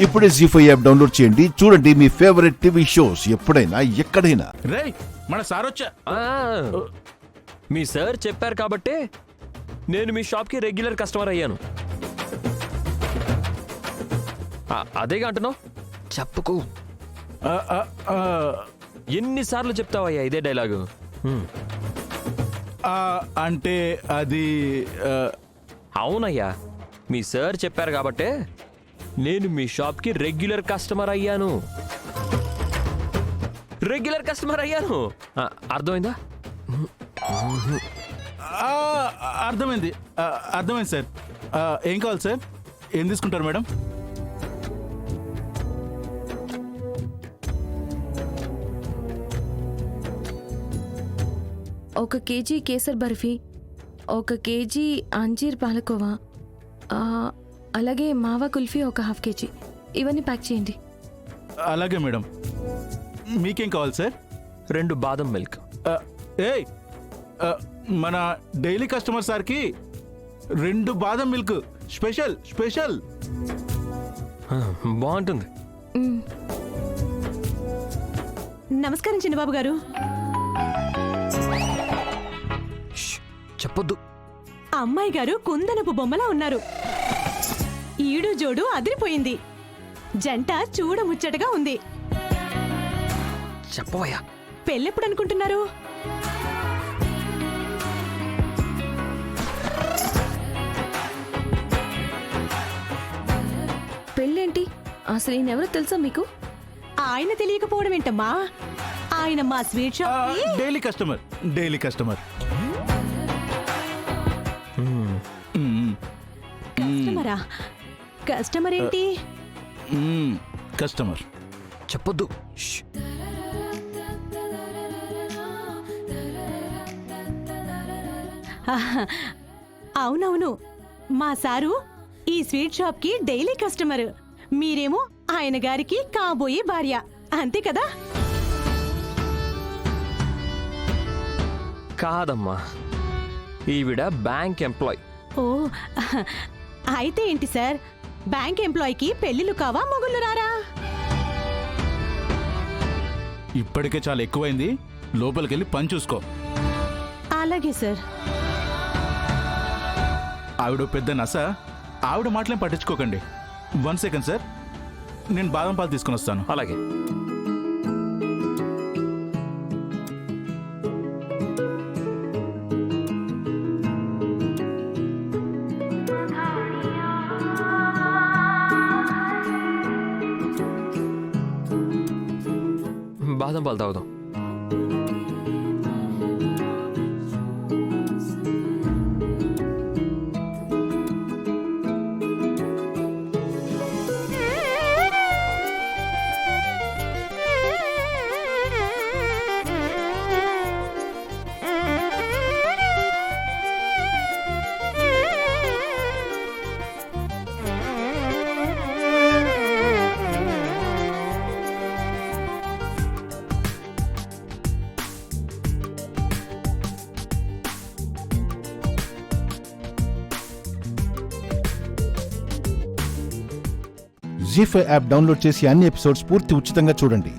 ఇప్పుడే జీ5 app download చేయండి. చూడండి మీ ఫేవరెట్ టీవీ షోస్ ఎప్పుడైనా ఎక్కడైనా. రేయ్ మన సార్ వచ్చా. మీ సార్ చెప్పారు కాబట్టే నేను మీ షాప్కి రెగ్యులర్ కస్టమర్ అయ్యాను. అదేగా అంటున్నావు, చెప్పుకో. ఎన్నిసార్లు చెప్తావయ్యా ఇదే డైలాగు? అంటే అది అవునయ్యా, మీ సార్ చెప్పారు కాబట్టే నేను మీ షాప్కి రెగ్యులర్ కస్టమర్ అయ్యాను. రెగ్యులర్ కస్టమర్ అయ్యాను, అర్థమైందా? అర్థమైంది అర్థమైంది సార్. ఏం కావాలి సార్? ఏం తీసుకుంటారు మేడం? ఒక కేజీ కేసర్ బర్ఫీ, ఒక కేజీ అంజీర్ పాలకోవా, అలాగే మావా కుల్ఫీ ఒక హాఫ్ కేజీ. ఇవన్నీ ప్యాక్ చేయండి. అలాగే మేడం. మీకేం కావాలి సార్? 2 బాదం మిల్క్. ఏయ్ మన డైలీ కస్టమర్ సార్కి 2 బాదం మిల్క్ స్పెషల్ స్పెషల్. బాగుంటుంది. నమస్కారం చిన్నబాబు గారు. చెప్పొద్దు. అమ్మాయి గారు కుందనపు బొమ్మలా ఉన్నారు. ఈడు జోడు అదిరిపోయింది. జంట చూడముచ్చటగా ఉంది. చెప్పవయ్యా. పెళ్ళెప్పుడు అనుకుంటున్నారు? పెళ్ళేంటి? అసలు ఈయనెవరో తెలుసా మీకు? ఆయన తెలియకపోవడం ఏంటమ్మా? ఆయన మా sweet shop daily customer. Daily customer. కస్టమరా? కస్టమర్ ఏంటి? కస్టమర్. చెప్పొద్దు. అవునవును, మా సారు ఈ స్వీట్ షాప్ కి డైలీ కస్టమర్. మీరేమో ఆయన గారికి కాబోయే భార్య, అంతే కదా? కాదమ్మా, ఈవిడ బ్యాంక్ ఎంప్లాయ్. ఓ, అయితే ఏంటి సార్, బ్యాంక్ ఎంప్లాయీకి పెళ్లిళ్ళు కావా, మొగుళ్ళు రారా? ఇప్పటికే చాలా ఎక్కువైంది. లోపలికెళ్ళి పని చూసుకో. అలాగే సార్. ఆవిడ పెద్ద నస. ఆవిడ మాటలేం పట్టించుకోకండి. 1 సెకండ్ సార్, నేను బాదం పాలు తీసుకుని వస్తాను. అలాగే. బాదం పాలు తాగుదాం. జీ5 యాప్ డౌన్లోడ్ చేసి అన్ని ఎపిసోడ్స్ పూర్తి ఉచితంగా చూడండి.